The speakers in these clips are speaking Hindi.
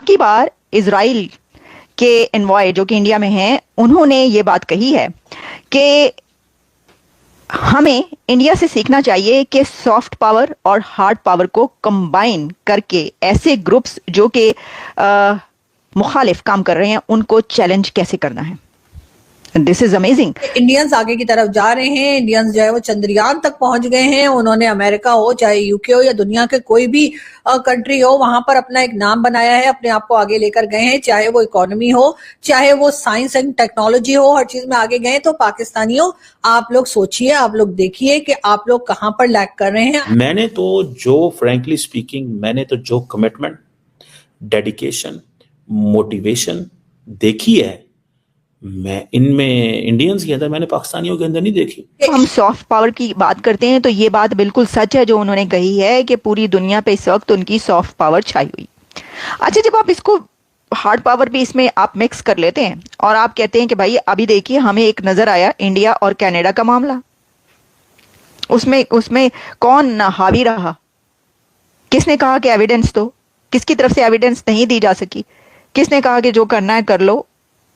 की बार इजराइल के एनवॉय जो कि इंडिया में हैं, उन्होंने ये बात कही है कि हमें इंडिया से सीखना चाहिए कि सॉफ्ट पावर और हार्ड पावर को कंबाइन करके ऐसे ग्रुप्स जो कि मुखालिफ काम कर रहे हैं उनको चैलेंज कैसे करना है। This is amazing. इंडियंस आगे की तरफ जा रहे हैं। इंडियंस जो है वो चंद्रयान तक पहुंच गए हैं। उन्होंने अमेरिका हो, चाहे यूके हो या दुनिया के कोई भी कंट्री हो, वहां पर अपना एक नाम बनाया है, अपने आप को आगे लेकर गए हैं। चाहे वो इकोनॉमी हो, चाहे वो साइंस एंड टेक्नोलॉजी हो, हर चीज में आगे गए। तो पाकिस्तानियों, आप लोग सोचिए, आप लोग देखिए कि आप लोग कहां पर लैग कर रहे हैं। मैंने तो जो फ्रैंकली स्पीकिंग, मैंने तो जो कमिटमेंट, डेडिकेशन, मोटिवेशन देखी है, मैं इनमें इंडियंस के अंदर, मैंने पाकिस्तानियों के अंदर नहीं देखी। हम सॉफ्ट पावर की बात करते हैं तो ये बात बिल्कुल सच है जो उन्होंने कही है कि पूरी दुनिया पे इस वक्त उनकी सॉफ्ट पावर छाई हुई। अच्छा, जब आप इसको हार्ड पावर भी इसमें आप मिक्स कर लेते हैं और आप कहते हैं कि भाई अभी देखिए हमें एक नजर आया इंडिया और कनाडा का मामला, उसमें कौन हावी रहा? किसने कहा कि एविडेंस दो? किसकी तरफ से एविडेंस नहीं दी जा सकी? किसने कहा कि जो करना है कर लो?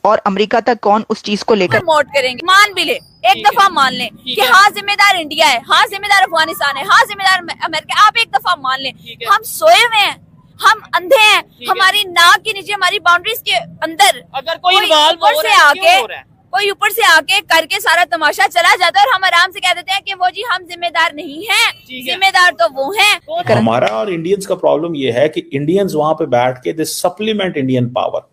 और अमेरिका तक कौन उस चीज को लेकर प्रमोट करेंगे? मान भी ले, एक दफा मान लें कि हाँ जिम्मेदार इंडिया है, हाँ जिम्मेदार अफगानिस्तान है, हाँ जिम्मेदार अमेरिका। आप एक दफा मान लें, हम सोए हुए हैं, हम अंधे हैं, हमारी नाक के नीचे, हमारी बाउंड्रीज के अंदर अगर कोई ऊपर से आके करके सारा तमाशा चला जाता है और हम आराम से कह देते हैं कि वो जी हम जिम्मेदार नहीं हैं, जिम्मेदार तो वो हैं। हमारा और इंडियंस का प्रॉब्लम ये है कि इंडियंस वहां पे बैठ के दे सप्लीमेंट इंडियन पावर,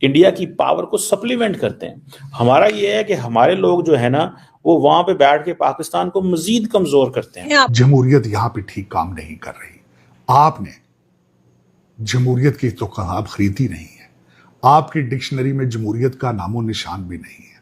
इंडिया की पावर को सप्लीमेंट करते हैं। हमारा ये है कि हमारे लोग जो है ना, वो वहां पे बैठ के पाकिस्तान को मजीद कमजोर करते हैं। जमहूरियत यहाँ पे ठीक काम नहीं कर रही। आपने जमहूरियत की तो किताब खरीदी नहीं है, आपकी डिक्शनरी में जमहूरियत का नामो निशान भी नहीं है,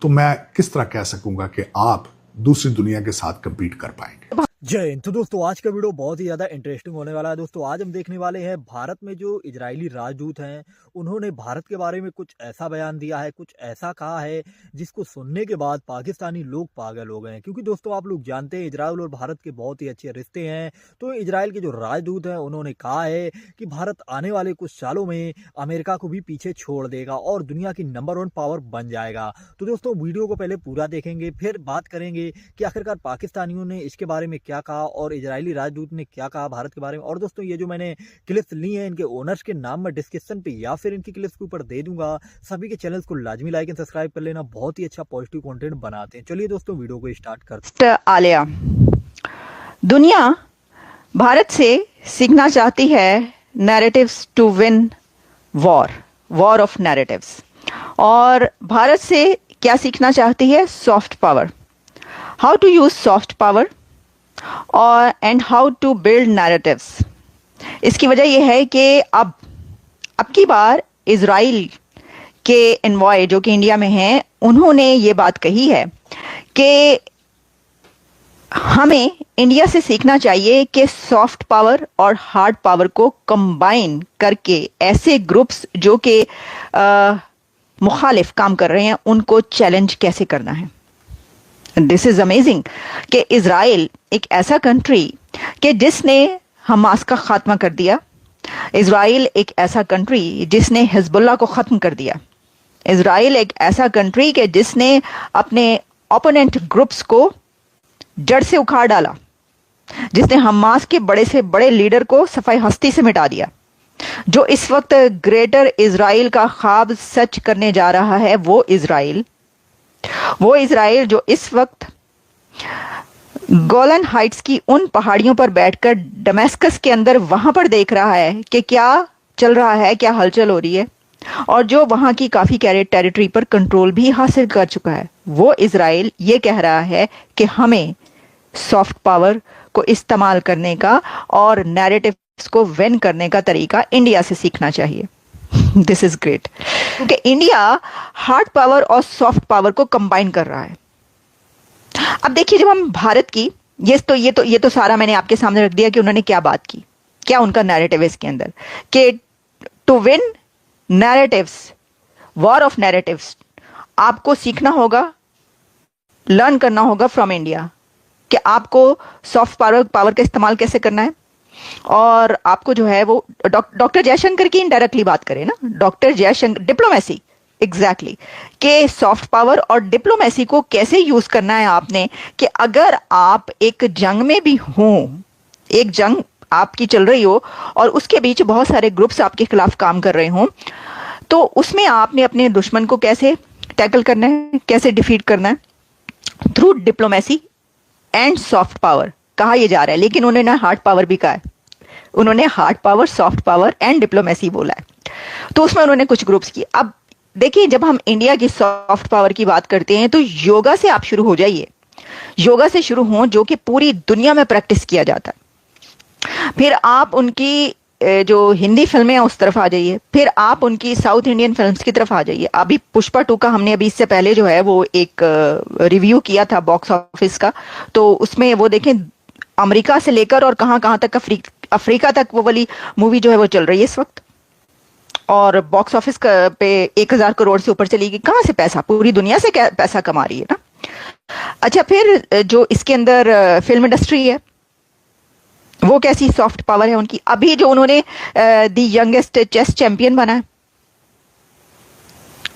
तो मैं किस तरह कह सकूंगा कि आप दूसरी दुनिया के साथ कंपीट कर पाएंगे। जय हिंद। तो दोस्तों आज का वीडियो बहुत ही ज़्यादा इंटरेस्टिंग होने वाला है। दोस्तों आज हम देखने वाले हैं भारत में जो इजरायली राजदूत हैं, उन्होंने भारत के बारे में कुछ ऐसा बयान दिया है, कुछ ऐसा कहा है जिसको सुनने के बाद पाकिस्तानी लोग पागल हो गए हैं। क्योंकि दोस्तों आप लोग जानते हैं इजराइल और भारत के बहुत ही अच्छे रिश्ते हैं। तो इजराइल के जो राजदूत हैं उन्होंने कहा है कि भारत आने वाले कुछ सालों में अमेरिका को भी पीछे छोड़ देगा और दुनिया की नंबर 1 पावर बन जाएगा। तो दोस्तों वीडियो को पहले पूरा देखेंगे, फिर बात करेंगे कि आखिरकार पाकिस्तानियों ने इसके बारे में क्या कहा और इजरायली राजदूत ने क्या कहा भारत के बारे में। और दोस्तों ये जो मैंने क्लिप्स ली हैं इनके ओनर्स के नाम मैं डिस्क्रिप्शन पे या फिर इनकी क्लिप्स के ऊपर दे दूंगा। सभी के चैनल्स को लाजमी लाइक एंड सब्सक्राइब कर लेना, बहुत ही अच्छा पॉजिटिव कंटेंट बनाते हैं। चलिए दोस्तों वीडियो को स्टार्ट करते हैं। आलिया, दुनिया भारत से सीखना चाहती है narratives to win war of narratives, और भारत से क्या सीखना चाहती है? Soft power, how to use soft power और and how to build narratives. इसकी वजह यह है कि अब की बार इजराइल के एनवॉय जो कि इंडिया में हैं, उन्होंने ये बात कही है कि हमें इंडिया से सीखना चाहिए कि सॉफ्ट पावर और हार्ड पावर को कंबाइन करके ऐसे ग्रुप्स जो कि मुखालिफ काम कर रहे हैं उनको चैलेंज कैसे करना है। दिस इज अमेजिंग कि इजराइल एक ऐसा कंट्री कि जिसने हमास का खात्मा कर दिया, इजराइल एक ऐसा कंट्री जिसने हिजबुल्लाह को खत्म कर दिया, इजराइल एक ऐसा कंट्री कि जिसने अपने ओपोनेंट ग्रुप्स को जड़ से उखाड़ डाला, जिसने हमास के बड़े से बड़े लीडर को सफाई हस्ती से मिटा दिया। जो इस वक्त ग्रेटर इजराइल का ख्वाब सच करने जा रहा है, वो इजराइल जो इस वक्त गोलन हाइट्स की उन पहाड़ियों पर बैठकर दमेस्कस के अंदर वहां पर देख रहा है कि क्या चल रहा है, क्या हलचल हो रही है, और जो वहां की काफी टेरिटरी पर कंट्रोल भी हासिल कर चुका है, वो इजराइल ये कह रहा है कि हमें सॉफ्ट पावर को इस्तेमाल करने का और नैरेटिव्स को विन करने का तरीका इंडिया से सीखना चाहिए। दिस इज ग्रेट, क्योंकि इंडिया हार्ड पावर और सॉफ्ट पावर को कंबाइन कर रहा है। अब देखिए, जब हम भारत की ये तो सारा मैंने आपके सामने रख दिया कि उन्होंने क्या बात की, क्या उनका नैरेटिव है इसके अंदर, कि to win narratives, war of narratives, आपको सीखना होगा, लर्न करना होगा फ्रॉम इंडिया कि आपको सॉफ्ट पावर का इस्तेमाल कैसे करना है, और आपको जो है वो डॉक्टर जयशंकर की इनडायरेक्टली बात करें ना, डॉक्टर जयशंकर डिप्लोमेसी एग्जैक्टली कि सॉफ्ट पावर और डिप्लोमेसी को कैसे यूज करना है आपने, कि अगर आप एक जंग में भी हों, एक जंग आपकी चल रही हो और उसके बीच बहुत सारे ग्रुप्स आपके खिलाफ काम कर रहे हों, तो उसमें आपने अपने दुश्मन को कैसे टैकल करना है, कैसे डिफीट करना है, through diplomacy and soft power कहा यह जा रहा है। लेकिन उन्होंने हार्ड पावर भी कहा है, उन्होंने hard power, soft power and diplomacy बोला है। तो उसमें उन्होंने कुछ ग्रुप्स की। अब देखिए, जब हम इंडिया की सॉफ्ट पावर की बात करते हैं तो योगा से आप शुरू हो जाइए, योगा से शुरू हो जो कि पूरी दुनिया में प्रैक्टिस किया जाता है। फिर आप उनकी जो हिंदी फिल्में हैं उस तरफ आ जाइए, फिर आप उनकी साउथ इंडियन फिल्म्स की तरफ आ जाइए। अभी पुष्पा 2 का हमने अभी इससे पहले जो है वो एक रिव्यू किया था बॉक्स ऑफिस का, तो उसमें वो देखें अमेरिका से लेकर और कहां कहां तक अफ्रीका तक वो वाली मूवी जो है वो चल रही है इस वक्त, और बॉक्स ऑफिस पे 1000 करोड़ से ऊपर चली गई। कहां से पैसा, पूरी दुनिया से पैसा कमा रही है ना। अच्छा, फिर जो इसके अंदर फिल्म इंडस्ट्री है वो कैसी सॉफ्ट पावर है उनकी। अभी जो उन्होंने दी यंगेस्ट चेस चैंपियन बना है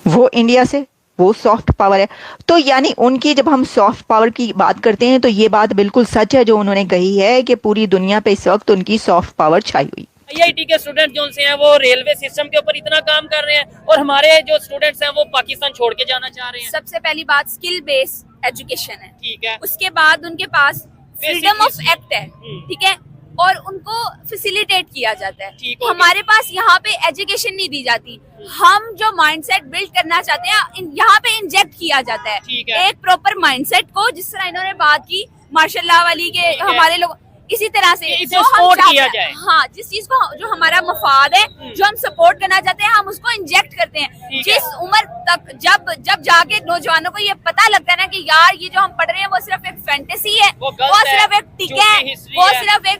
वो इंडिया से, वो सॉफ्ट पावर है। तो यानी उनकी, जब हम सॉफ्ट पावर की बात करते हैं तो ये बात बिल्कुल सच है जो उन्होंने कही है कि पूरी दुनिया पे इस वक्त उनकी सॉफ्ट पावर छाई हुई। आईआईटी के स्टूडेंट जो से हैं वो रेलवे सिस्टम के ऊपर इतना काम कर रहे हैं और हमारे जो स्टूडेंट्स हैं वो पाकिस्तान छोड़ के जाना चाह रहे हैं। सबसे पहली बात स्किल बेस्ड एजुकेशन है, ठीक है। उसके बाद उनके पास फ्रीडम ऑफ एक्ट है, ठीक है, और उनको फैसिलिटेट किया जाता है। हमारे पास यहाँ पे एजुकेशन नहीं दी जाती, हम जो माइंडसेट बिल्ड करना चाहते हैं यहाँ पे इंजेक्ट किया जाता है एक प्रॉपर माइंडसेट को, जिस तरह इन्होंने बात की मार्शल लॉ वाली के हमारे लोग इसी तरह से जो हम किया जाए, हाँ, जिस चीज को जो हमारा मफाद है, जो हम सपोर्ट करना चाहते हैं, हम उसको इंजेक्ट करते हैं। जिस उम्र तक जब जाके नौजवानों को ये पता लगता है ना कि यार ये जो हम पढ़ रहे हैं वो सिर्फ एक फैंटेसी है, वो सिर्फ एक टिका है, वो सिर्फ एक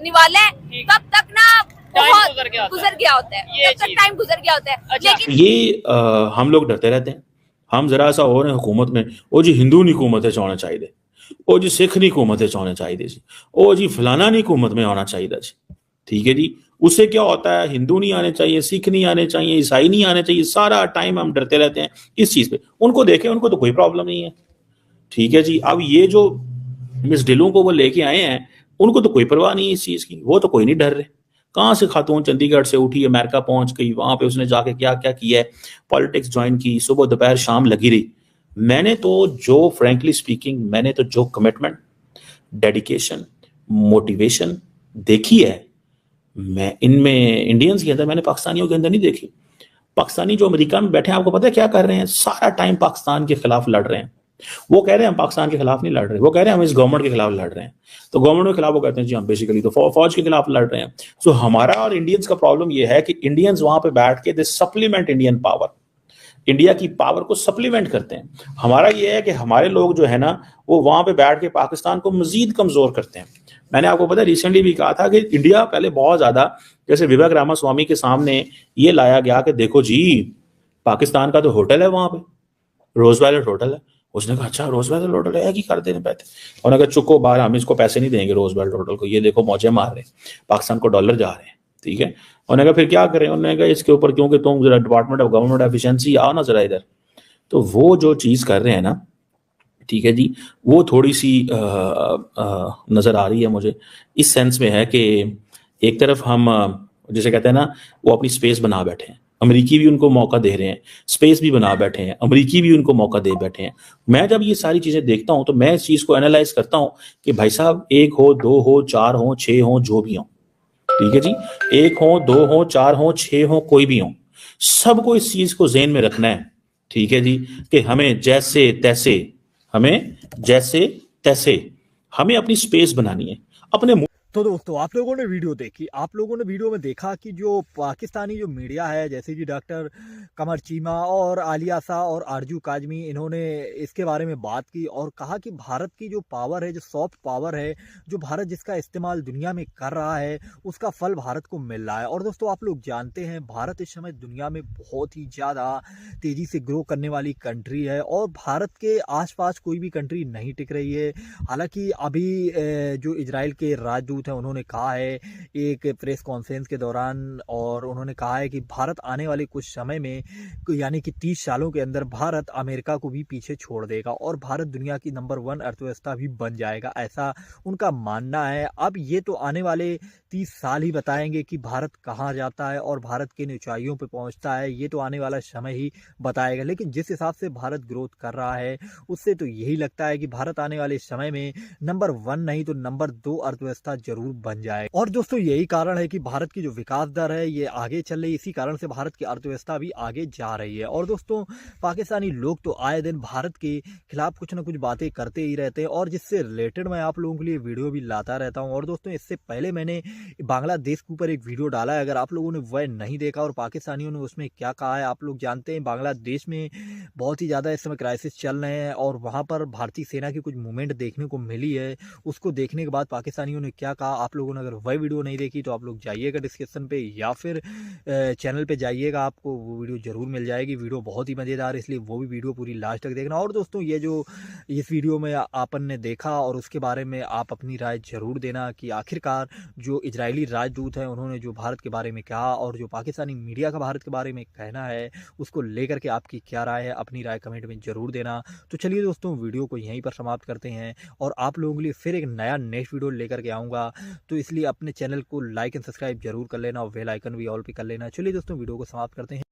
निवाला है, तब तक ना बहुत गुजर गया होता है, तब तक टाइम गुजर गया होता है। लेकिन ये हम लोग डरते रहते हैं। हम जरा सा हो रहे हैं हुकूमत में, वो जी हिंदू नहीं हुकूमत है चाहना चाहिए, ओ जी सिख नहीं हुकूमत है चाहना चाहिए जी, ओ जी फलाना नहीं हुकूमत में आना चाहिए जी, ठीक है जी। उससे क्या होता है, हिंदू नहीं आने चाहिए, सिख नहीं आने चाहिए, ईसाई नहीं आने चाहिए, सारा टाइम हम डरते रहते हैं इस चीज पे। उनको देखें, उनको तो कोई प्रॉब्लम नहीं है, ठीक है जी। अब ये जो मिस ढिल्लों को वो लेके आए हैं, उनको तो कोई परवाह नहीं है इस चीज की, वो तो कोई नहीं डर रहे। कहाँ से खातून चंडीगढ़ से उठी, अमेरिका पहुंच गई, वहां पे उसने जाके क्या क्या किया है, पॉलिटिक्स ज्वाइन की, सुबह दोपहर शाम लगी रही। मैंने तो जो फ्रैंकली स्पीकिंग, मैंने तो जो कमिटमेंट, डेडिकेशन, मोटिवेशन देखी है, मैं इनमें इंडियंस के अंदर, मैंने पाकिस्तानियों के अंदर नहीं देखी। पाकिस्तानी जो अमेरिका में बैठे हैं, आपको पता है क्या कर रहे हैं, सारा टाइम पाकिस्तान के खिलाफ लड़ रहे हैं। वो कह रहे हैं हम पाकिस्तान के खिलाफ नहीं लड़ रहे, वो कह रहे हैं हम इस गवर्नमेंट के खिलाफ लड़ रहे हैं। तो गवर्नमेंट के खिलाफ वो कहते हैं जी हम बेसिकली तो फौज के खिलाफ लड़ रहे हैं। सो हमारा और इंडियंस का प्रॉब्लम ये है कि इंडियंस वहां पे बैठ के दे सप्लीमेंट इंडियन पावर, इंडिया की पावर को सप्लीमेंट करते हैं। हमारा ये है कि हमारे लोग जो है ना वो वहां पे बैठ के पाकिस्तान को मजीद कमजोर करते हैं। मैंने आपको पता रिसेंटली भी कहा था कि इंडिया पहले बहुत ज्यादा, जैसे विवेक रामास्वामी के सामने ये लाया गया कि देखो जी पाकिस्तान का तो होटल है वहां पे, रोज वैलेट होटल है। उसने कहा अच्छा रोज वैलेट होटल है, की कर देने पैसे। उन्होंने कहा चुको बाहर, हम इसको पैसे नहीं देंगे रोज वैलेट होटल को, ये देखो मौजे मार रहे हैं, पाकिस्तान को डॉलर जा रहे हैं, ठीक है। उन्होंने कहा फिर क्या करें, उन्होंने कहा इसके ऊपर क्योंकि तुम जरा डिपार्टमेंट ऑफ गवर्नमेंट एफिशिएंसी आओ ना जरा इधर। तो वो जो चीज कर रहे हैं ना, ठीक है जी, वो थोड़ी सी नजर आ रही है मुझे, इस सेंस में है कि एक तरफ हम जैसे कहते हैं ना वो अपनी स्पेस बना बैठे हैं, अमेरिकी भी उनको मौका दे रहे हैं, स्पेस भी बना बैठे हैं, अमेरिकी भी उनको मौका दे बैठे हैं। मैं जब ये सारी चीजें देखता हूं तो मैं इस चीज को एनालाइज करता हूं कि भाई साहब 1 हो 2 हो 4 हो 6 हो जो भी हो, ठीक है जी, 1 हो 2 हो 4 हो 6 हो कोई भी हो, सबको इस चीज को ज़हन में रखना है, ठीक है जी, कि हमें जैसे तैसे हमें अपनी स्पेस बनानी है अपने। तो दोस्तों आप लोगों ने वीडियो देखी, आप लोगों ने वीडियो में देखा कि जो पाकिस्तानी जो मीडिया है, जैसे कि डॉक्टर कमर चीमा और आलिया शाह और आरजू काजमी, इन्होंने इसके बारे में बात की और कहा कि भारत की जो पावर है, जो सॉफ्ट पावर है, जो भारत जिसका इस्तेमाल दुनिया में कर रहा है, उसका फल भारत को मिल रहा है। और दोस्तों आप लोग जानते हैं भारत इस समय दुनिया में बहुत ही ज़्यादा तेज़ी से ग्रो करने वाली कंट्री है और भारत के आसपास कोई भी कंट्री नहीं टिक रही है। हालांकि अभी जो इजराइल के राजदूत राजदूत हैं उन्होंने कहा है एक प्रेस कॉन्फ्रेंस के दौरान, और उन्होंने कहा है कि भारत आने वाले कुछ समय में यानी कि 30 सालों के अंदर भारत अमेरिका को भी पीछे छोड़ देगा और भारत दुनिया की नंबर 1 अर्थव्यवस्था भी बन जाएगा, ऐसा उनका मानना है। अब ये तो आने वाले 30 साल ही बताएंगे कि भारत कहाँ जाता है और भारत किन ऊंचाइयों पर पहुंचता है, ये तो आने वाला समय ही बताएगा। लेकिन जिस हिसाब से भारत ग्रोथ कर रहा है उससे तो यही लगता है कि भारत आने वाले समय में नंबर 1 नहीं तो नंबर 2 अर्थव्यवस्था जरूर बन जाए। और दोस्तों यही कारण है कि भारत की जो विकास दर है ये आगे चल रही है, इसी कारण से भारत की अर्थव्यवस्था भी आगे जा रही है। और दोस्तों पाकिस्तानी लोग तो आए दिन भारत के खिलाफ कुछ ना कुछ बातें करते ही रहते हैं और जिससे रिलेटेड मैं आप लोगों के लिए वीडियो भी लाता रहता हूं। और दोस्तों इससे पहले मैंने बांग्लादेश के ऊपर एक वीडियो डाला है, अगर आप लोगों ने वह नहीं देखा और पाकिस्तानियों ने उसमें क्या कहा है, आप लोग जानते हैं बांग्लादेश में बहुत ही ज़्यादा इस समय क्राइसिस चल रहे हैं और वहाँ पर भारतीय सेना की कुछ मूवमेंट देखने को मिली है। उसको देखने के बाद पाकिस्तानियों ने क्या कहा, आप लोगों ने अगर वह वीडियो नहीं देखी तो आप लोग जाइएगा डिस्क्रिप्शन पे या फिर चैनल पे जाइएगा, आपको वो वीडियो जरूर मिल जाएगी। वीडियो बहुत ही मज़ेदार है इसलिए वो भी वीडियो पूरी लास्ट तक देखना। और दोस्तों ये जो इस वीडियो में आपन ने देखा और उसके बारे में आप अपनी राय जरूर देना कि आखिरकार जो इजरायली राजदूत हैं उन्होंने जो भारत के बारे में कहा और जो पाकिस्तानी मीडिया का भारत के बारे में कहना है उसको लेकर के आपकी क्या राय है, अपनी राय कमेंट में जरूर देना। तो चलिए दोस्तों वीडियो को यहीं पर समाप्त करते हैं और आप लोगों के लिए फिर एक नया नेक्स्ट वीडियो लेकर के आऊँगा, तो इसलिए अपने चैनल को लाइक एंड सब्सक्राइब जरूर कर लेना और बेल आइकन भी ऑल पे कर लेना। चलिए दोस्तों वीडियो को समाप्त करते हैं।